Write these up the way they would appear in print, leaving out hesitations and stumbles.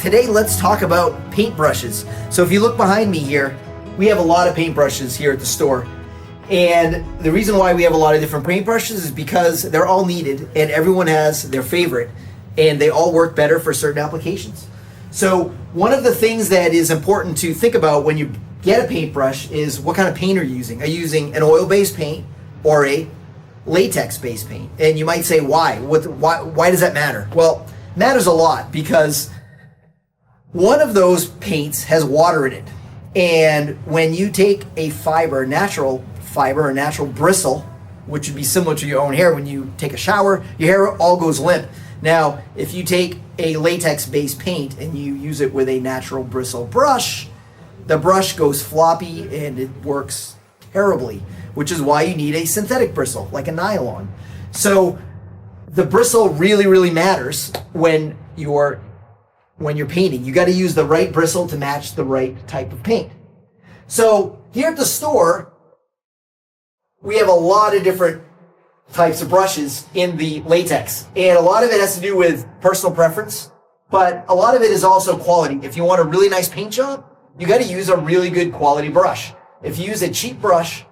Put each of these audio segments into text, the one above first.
today let's talk about paintbrushes. So if you look behind me here, we have a lot of paintbrushes here at the store. And the reason why we have a lot of different paintbrushes is because they're all needed and everyone has their favorite and they all work better for certain applications. So one of the things that is important to think about when you get a paintbrush is what kind of paint are you using? Are you using an oil-based paint or a latex-based paint? And you might say, why? Why does that matter? Well, it matters a lot because one of those paints has water in it. And when you take a natural fiber, a natural bristle, which would be similar to your own hair, when you take a shower, your hair all goes limp. Now, if you take a latex-based paint and you use it with a natural bristle brush, the brush goes floppy and it works terribly, which is why you need a synthetic bristle, like a nylon. So the bristle really, really matters when you're painting. You got to use the right bristle to match the right type of paint. So here at the store, we have a lot of different types of brushes in the latex. And a lot of it has to do with personal preference, but a lot of it is also quality. If you want a really nice paint job, you got to use a really good quality brush. If you use a cheap brush,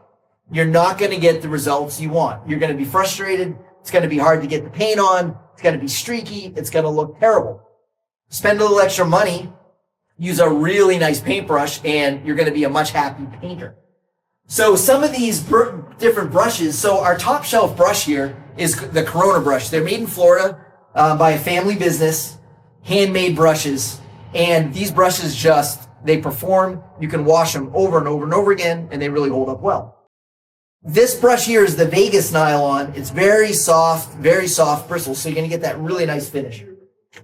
you're not going to get the results you want. You're going to be frustrated. It's going to be hard to get the paint on. It's going to be streaky. It's going to look terrible. Spend a little extra money, use a really nice paintbrush, and you're going to be a much happy painter. So some of these different brushes, so our top shelf brush here is the Corona brush. They're made in Florida by a family business, handmade brushes, and these brushes they perform. You can wash them over and over and over again, and they really hold up well. This brush here is the Vegas nylon. It's very soft bristles, so you're going to get that really nice finish.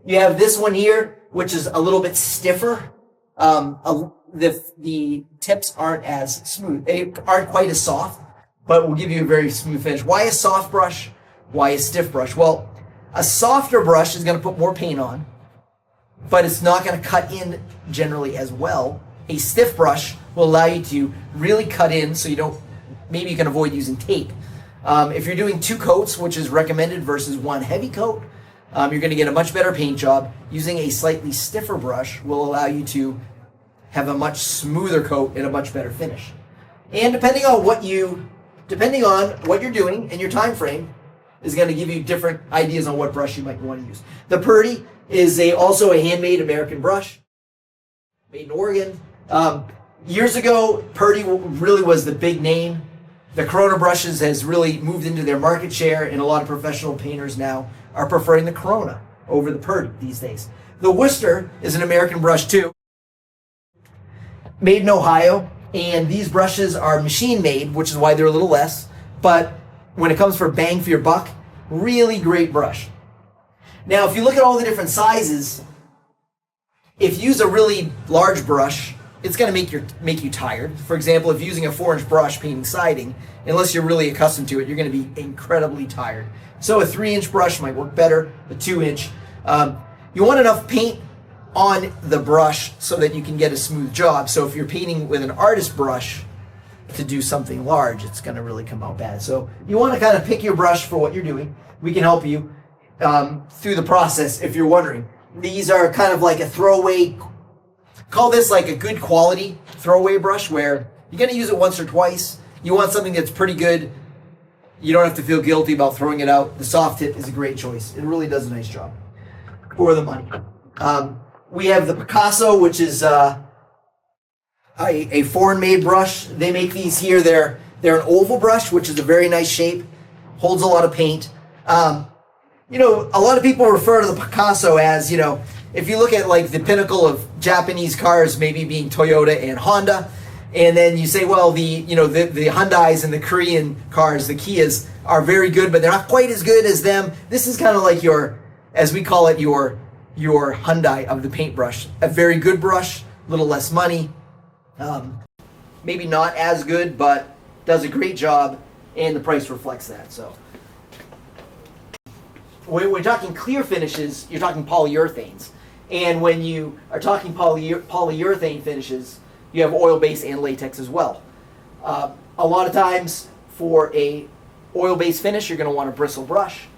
You have this one here, which is a little bit stiffer. The tips aren't as smooth. They aren't quite as soft, but will give you a very smooth finish. Why a soft brush? Why a stiff brush? Well, a softer brush is going to put more paint on, but it's not going to cut in generally as well. A stiff brush will allow you to really cut in so maybe you can avoid using tape. If you're doing 2 coats, which is recommended, versus 1 heavy coat, you're going to get a much better paint job. Using a slightly stiffer brush will allow you to have a much smoother coat and a much better finish. And depending on what you're doing and your time frame is going to give you different ideas on what brush you might want to use. The Purdy is also a handmade American brush, made in Oregon. Years ago, Purdy really was the big name. The Corona brushes has really moved into their market share, and a lot of professional painters now are preferring the Corona over the Purdy these days. The Worcester is an American brush too, made in Ohio, and these brushes are machine made, which is why they're a little less, but when it comes for bang for your buck, really great brush. Now, if you look at all the different sizes, if you use a really large brush, it's going to make you tired. For example, if you're using a 4-inch brush painting siding, unless you're really accustomed to it, you're going to be incredibly tired. So a 3-inch brush might work better, a 2-inch. You want enough paint on the brush so that you can get a smooth job. So if you're painting with an artist brush to do something large, it's going to really come out bad. So you want to kind of pick your brush for what you're doing. We can help you through the process if you're wondering. These are kind of like a throwaway, call this like a good quality throwaway brush where you're going to use it once or twice. You want something that's pretty good. You don't have to feel guilty about throwing it out. The soft tip is a great choice. It really does a nice job for the money. We have the Picasso, which is a foreign-made brush. They make these here. They're an oval brush, which is a very nice shape, holds a lot of paint. A lot of people refer to the Picasso as, if you look at like the pinnacle of Japanese cars, maybe being Toyota and Honda, and then you say, well, the Hyundais and the Korean cars, the Kias, are very good, but they're not quite as good as them. This is kind of like as we call it, your Hyundai of the paintbrush. A very good brush, a little less money, maybe not as good, but does a great job, and the price reflects that. So when we're talking clear finishes, you're talking polyurethanes. And when you are talking polyurethane finishes, you have oil-based and latex as well. A lot of times for a oil-based finish, you're going to want a bristle brush.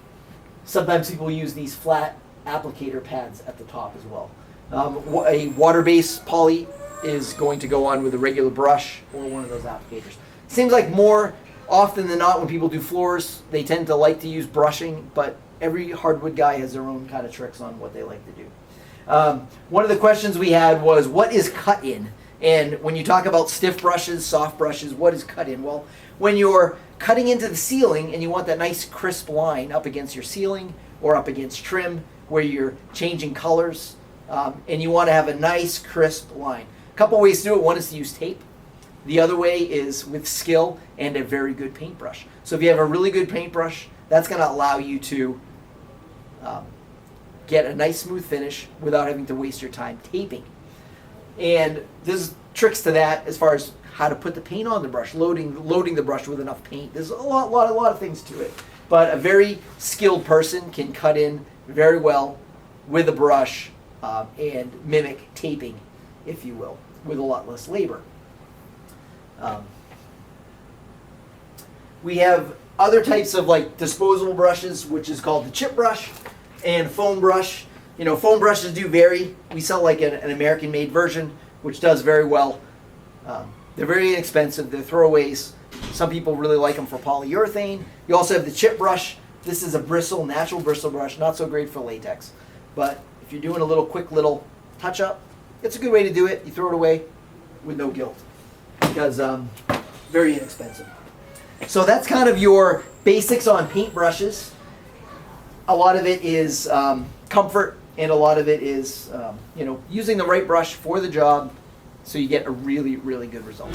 Sometimes people use these flat applicator pads at the top as well. A water-based poly is going to go on with a regular brush or one of those applicators. Seems like more often than not when people do floors, they tend to like to use brushing, but every hardwood guy has their own kind of tricks on what they like to do. One of the questions we had was, what is cut in? And when you talk about stiff brushes, soft brushes, what is cut in? Well, when you're cutting into the ceiling and you want that nice crisp line up against your ceiling or up against trim where you're changing colors, and you want to have a nice crisp line. A couple ways to do it. One is to use tape. The other way is with skill and a very good paintbrush. So if you have a really good paintbrush, that's going to allow you to get a nice smooth finish without having to waste your time taping. And there's tricks to that as far as how to put the paint on the brush, loading the brush with enough paint. There's a lot of things to it. But a very skilled person can cut in very well with a brush and mimic taping, if you will, with a lot less labor. We have other types of like disposable brushes, which is called the chip brush and foam brush. You know, foam brushes do vary. We sell like an American-made version, which does very well. They're very inexpensive. They're throwaways. Some people really like them for polyurethane. You also have the chip brush. This is a bristle, natural bristle brush, not so great for latex. But if you're doing a little quick little touch-up, it's a good way to do it. You throw it away with no guilt because very inexpensive. So that's kind of your basics on paint brushes. A lot of it is comfort, and a lot of it is using the right brush for the job so you get a really, really good result.